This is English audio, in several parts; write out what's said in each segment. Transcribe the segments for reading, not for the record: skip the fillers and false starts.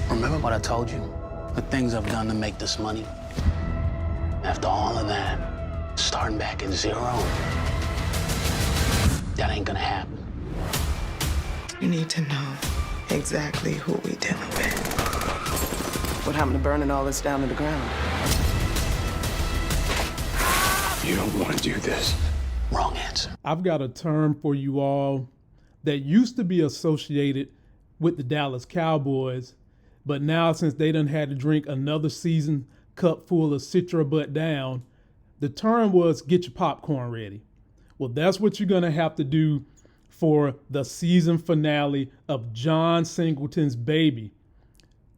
Remember what I told you? The things I've done to make this money? After all of that, starting back at zero, that ain't gonna happen. You need to know exactly who we dealing with. What happened to burning all this down to the ground? You don't want to do this. Wrong answer. I've got a term for you all that used to be associated with the Dallas Cowboys, but now since they done had to drink another season cup full of Citra Butt Down, the term was get your popcorn ready. Well, that's what you're going to have to do for the season finale of John Singleton's Baby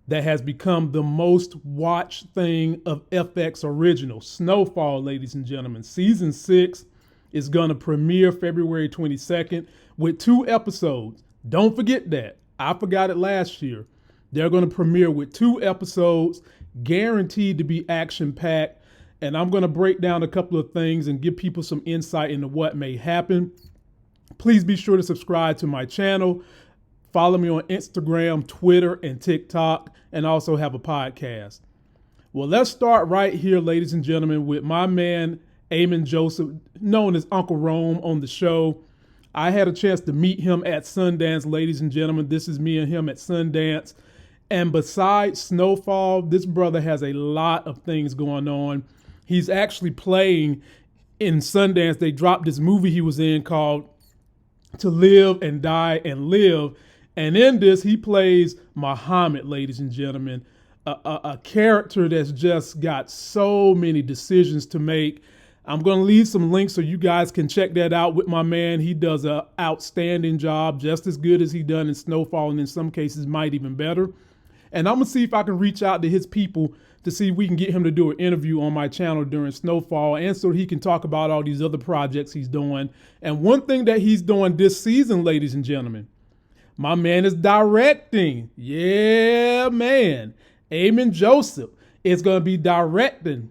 that has become the most watched thing of FX original, Snowfall, ladies and gentlemen. Season 6 is going to premiere February 22nd with 2 episodes. Don't forget that. I forgot it last year. They're going to premiere with 2 episodes, guaranteed to be action-packed. And I'm going to break down a couple of things and give people some insight into what may happen. Please be sure to subscribe to my channel. Follow me on Instagram, Twitter, and TikTok, and also have a podcast. Well, let's start right here, ladies and gentlemen, with my man, Eamon Joseph, known as Uncle Rome, on the show. I had a chance to meet him at Sundance, ladies and gentlemen. This is me and him at Sundance. And besides Snowfall, this brother has a lot of things going on. He's actually playing in Sundance. They dropped this movie he was in called To Live and Die and Live. And in this, he plays Muhammad, ladies and gentlemen, a character that's just got so many decisions to make. I'm going to leave some links so you guys can check that out with my man. He does an outstanding job, just as good as he done in Snowfall, and in some cases might even better. And I'm going to see if I can reach out to his people to see if we can get him to do an interview on my channel during Snowfall, and so he can talk about all these other projects he's doing. And one thing that he's doing this season, ladies and gentlemen, my man is directing. Yeah, man. Eamon Joseph is going to be directing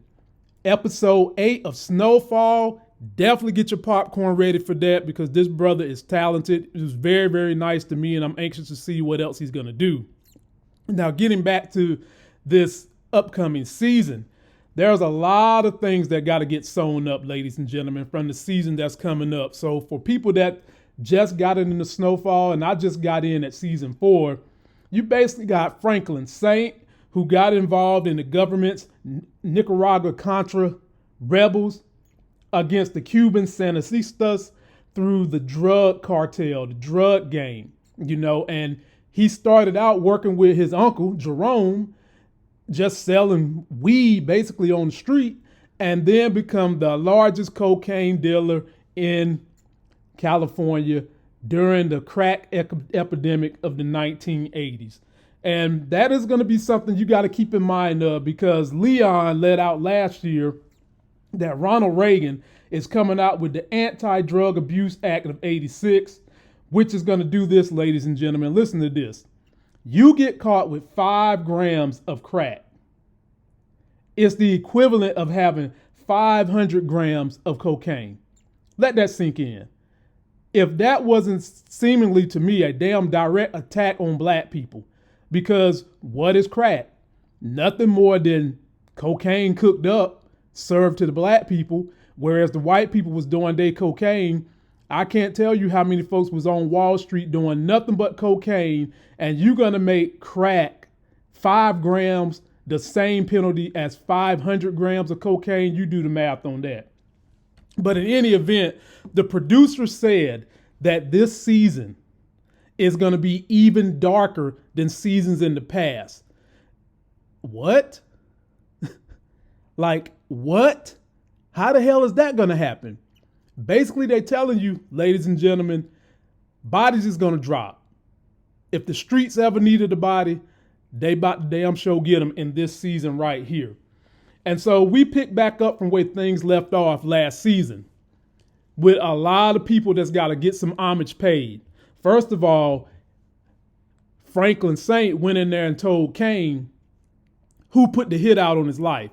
episode 8 of Snowfall. Definitely get your popcorn ready for that because this brother is talented. He was very, very nice to me, and I'm anxious to see what else he's going to do. Now, getting back to this upcoming season, there's a lot of things that got to get sewn up, ladies and gentlemen, from the season that's coming up. So for people that just got into Snowfall, and I just got in at season 4, you basically got Franklin Saint, who got involved in the government's Nicaragua Contra rebels against the Cuban Sandinistas through the drug cartel, the drug game, and he started out working with his uncle, Jerome, just selling weed basically on the street, and then become the largest cocaine dealer in California during the crack epidemic of the 1980s. And that is going to be something you got to keep in mind because Leon let out last year that Ronald Reagan is coming out with the Anti-Drug Abuse Act of '86, which is going to do this, ladies and gentlemen. Listen to this. You get caught with 5 grams of crack. It's the equivalent of having 500 grams of cocaine. Let that sink in. If that wasn't seemingly to me a damn direct attack on black people, because what is crack? Nothing more than cocaine cooked up, served to the black people, whereas the white people was doing their cocaine. I can't tell you how many folks was on Wall Street doing nothing but cocaine, and you're going to make crack 5 grams the same penalty as 500 grams of cocaine. You do the math on that. But in any event, the producer said that this season is going to be even darker than seasons in the past. What? Like, what? How the hell is that going to happen? Basically, they're telling you, ladies and gentlemen, bodies is going to drop. If the streets ever needed a body, they about to damn sure get them in this season right here. And so we pick back up from where things left off last season with a lot of people that's got to get some homage paid. First of all, Franklin Saint went in there and told Kane who put the hit out on his life.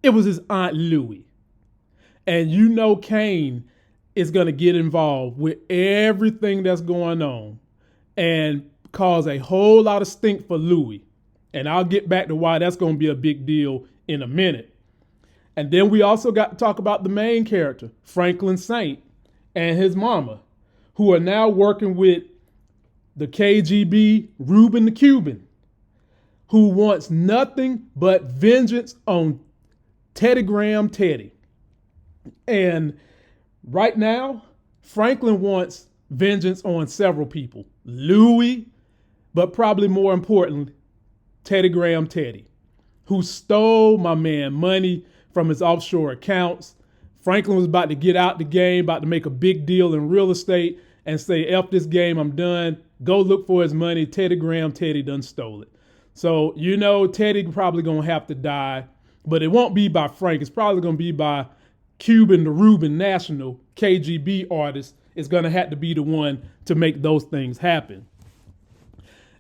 It was his Aunt Louie. And you know Kane is going to get involved with everything that's going on. And cause a whole lot of stink for Louis. And I'll get back to why that's going to be a big deal in a minute. And then we also got to talk about the main character, Franklin Saint, and his mama, who are now working with the KGB, Reuben the Cuban, who wants nothing but vengeance on Teddy Graham Teddy. And right now, Franklin wants vengeance on several people. Louis, but probably more importantly, Teddy Graham Teddy, who stole my man money from his offshore accounts. Franklin was about to get out the game, about to make a big deal in real estate and say, F this game, I'm done. Go look for his money. Teddy Graham Teddy done stole it. So, Teddy probably going to have to die, but it won't be by Frank. It's probably going to be by Cuban, the Reuben National KGB artist is going to have to be the one to make those things happen.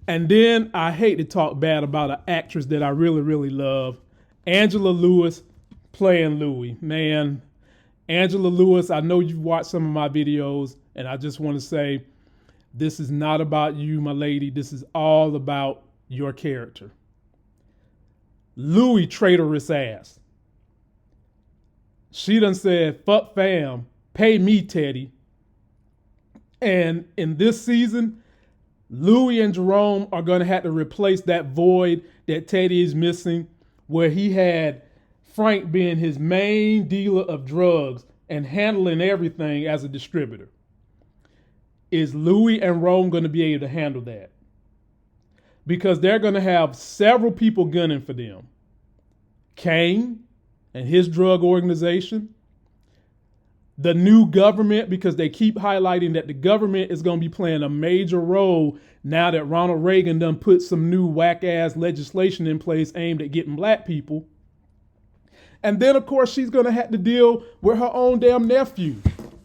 And then I hate to talk bad about an actress that I really, really love, Angela Lewis playing Louis. Man, Angela Lewis, I know you've watched some of my videos, and I just want to say, this is not about you, my lady. This is all about your character. Louis traitorous ass. She done said, fuck fam, pay me, Teddy. And in this season, Louis and Jerome are going to have to replace that void that Teddy is missing, where he had Frank being his main dealer of drugs and handling everything as a distributor. Is Louis and Rome going to be able to handle that? Because they're going to have several people gunning for them. Kane and his drug organization. The new government, because they keep highlighting that the government is going to be playing a major role now that Ronald Reagan done put some new whack-ass legislation in place aimed at getting black people. And then, of course, she's going to have to deal with her own damn nephew.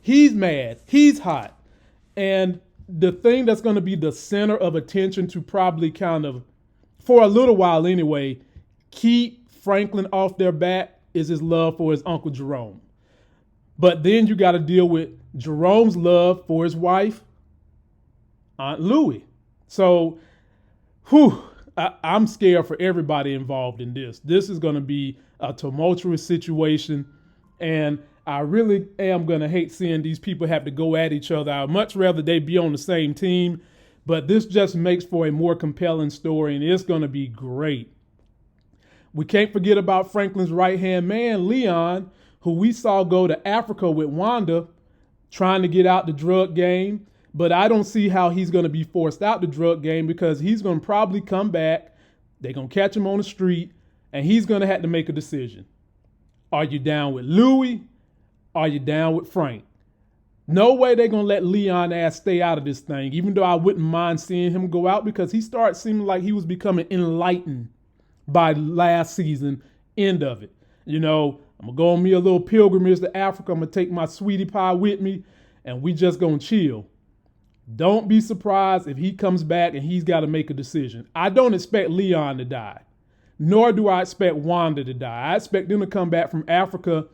He's mad. He's hot. And the thing that's going to be the center of attention to probably kind of, for a little while anyway, keep Franklin off their back is his love for his Uncle Jerome. But then you got to deal with Jerome's love for his wife, Aunt Louie. So, I'm scared for everybody involved in this. This is going to be a tumultuous situation. And I really am going to hate seeing these people have to go at each other. I'd much rather they be on the same team. But this just makes for a more compelling story, and it's going to be great. We can't forget about Franklin's right-hand man, Leon, who we saw go to Africa with Wanda, trying to get out the drug game. But I don't see how he's going to be forced out the drug game, because he's going to probably come back. They're going to catch him on the street, and he's going to have to make a decision. Are you down with Louis? Are you down with Frank? No way they're going to let Leon ass stay out of this thing, even though I wouldn't mind seeing him go out, because he started seeming like he was becoming enlightened by last season, end of it. I'm going to go on me a little pilgrimage to Africa. I'm going to take my sweetie pie with me, and we just going to chill. Don't be surprised if he comes back and he's got to make a decision. I don't expect Leon to die, nor do I expect Wanda to die. I expect them to come back from Africa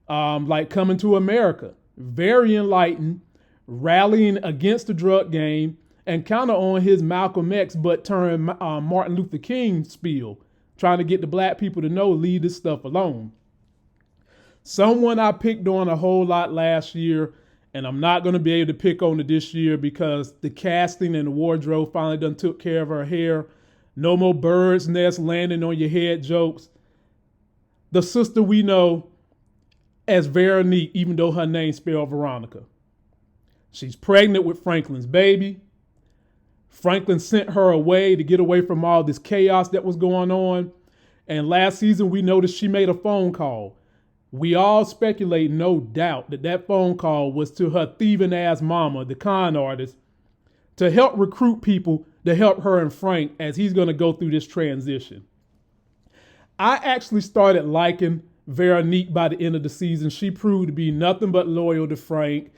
like coming to America, very enlightened, rallying against the drug game, and kind of on his Malcolm X, but turn Martin Luther King spiel, trying to get the black people to know, leave this stuff alone. Someone I picked on a whole lot last year, and I'm not going to be able to pick on it this year because the casting and the wardrobe finally done took care of her hair. No more bird's nest landing on your head jokes. The sister we know as Veronique, even though her name's spelled Veronica. She's pregnant with Franklin's baby. Franklin sent her away to get away from all this chaos that was going on. And last season, we noticed she made a phone call. We all speculate, no doubt, that phone call was to her thieving ass mama, the con artist, to help recruit people to help her and Frank as he's going to go through this transition. I actually started liking Veronique by the end of the season. She proved to be nothing but loyal to Frank.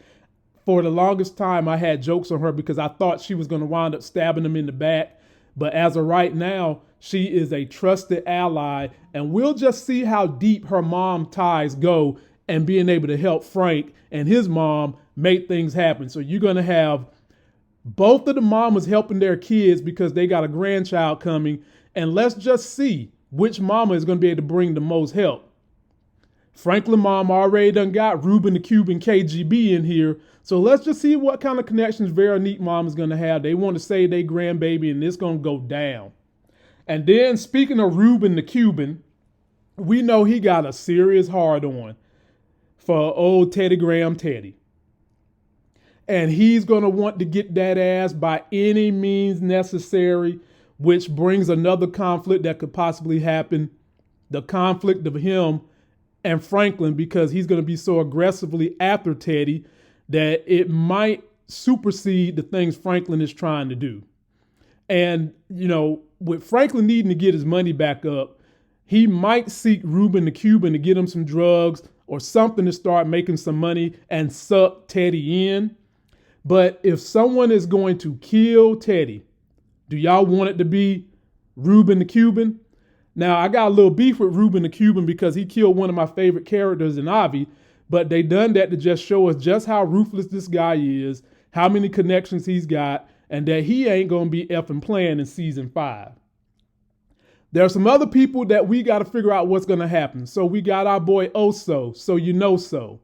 For the longest time, I had jokes on her because I thought she was going to wind up stabbing him in the back. But as of right now, she is a trusted ally, and we'll just see how deep her mom ties go and being able to help Frank and his mom make things happen. So you're going to have Both of the mamas helping their kids because they got a grandchild coming. And let's just see which mama is going to be able to bring the most help. Franklin mom already done got Ruben the Cuban KGB in here. So let's just see what kind of connections Veronique mom is going to have. They want to save their grandbaby and it's going to go down. And then speaking of Ruben the Cuban, we know he got a serious hard on for old Teddy Graham Teddy. And he's going to want to get that ass by any means necessary, which brings another conflict that could possibly happen. The conflict of him and Franklin, because he's going to be so aggressively after Teddy that it might supersede the things Franklin is trying to do. And, you know, with Franklin needing to get his money back up, he might seek Ruben the Cuban to get him some drugs or something to start making some money and suck Teddy in. But if someone is going to kill Teddy, do y'all want it to be Ruben the Cuban? Now, I got a little beef with Ruben the Cuban because he killed one of my favorite characters in Avi, but they done that to just show us just how ruthless this guy is, how many connections he's got, and that he ain't going to be effing playing in season 5. There are some other people that we got to figure out what's going to happen. So we got our boy Oso, so you know so.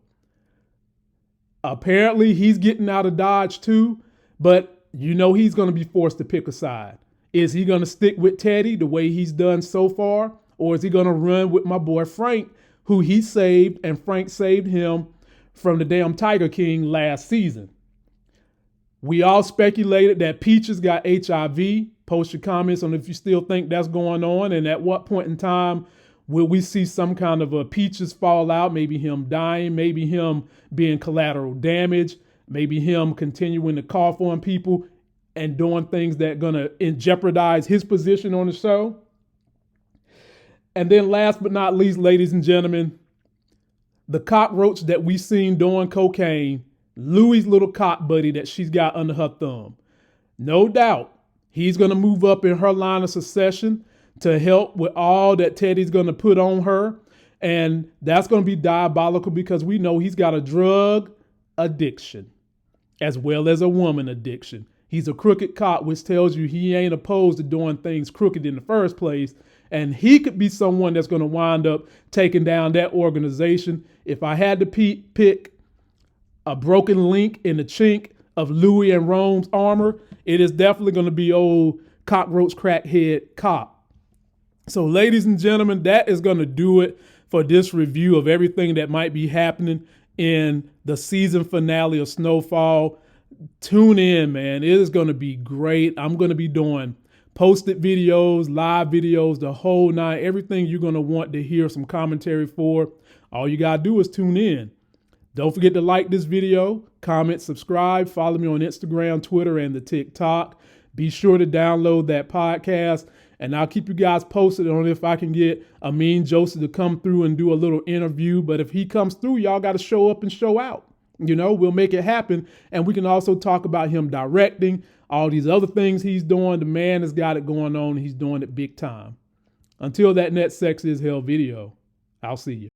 Apparently he's getting out of Dodge too, but you know he's going to be forced to pick a side. Is he going to stick with Teddy the way he's done so far? Or is he going to run with my boy Frank, who he saved, and Frank saved him from the damn Tiger King last season? We all speculated that Peaches got HIV. Post your comments on if you still think that's going on, and at what point in time will we see some kind of a Peaches fallout, maybe him dying, maybe him being collateral damage, maybe him continuing to cough on people and doing things that are going to jeopardize his position on the show. And then last but not least, ladies and gentlemen, the cockroach that we seen doing cocaine, Louie's little cock buddy that she's got under her thumb. No doubt he's going to move up in her line of succession to help with all that Teddy's going to put on her. And that's going to be diabolical because we know he's got a drug addiction as well as a woman addiction. He's a crooked cop, which tells you he ain't opposed to doing things crooked in the first place. And he could be someone that's going to wind up taking down that organization. If I had to pick a broken link in the chink of Louis and Rome's armor, it is definitely going to be old cockroach crackhead cop. So ladies and gentlemen, that is going to do it for this review of everything that might be happening in the season finale of Snowfall. Tune in, man. It is going to be great. I'm going to be doing posted videos, live videos, the whole nine, everything you're going to want to hear some commentary for. All you got to do is tune in. Don't forget to like this video, comment, subscribe, follow me on Instagram, Twitter, and the TikTok. Be sure to download that podcast, and I'll keep you guys posted on if I can get Amin Joseph to come through and do a little interview. But if he comes through, y'all got to show up and show out. You know, we'll make it happen. And we can also talk about him directing, all these other things he's doing. The man has got it going on. He's doing it big time. Until that next Sex is Hell video, I'll see you.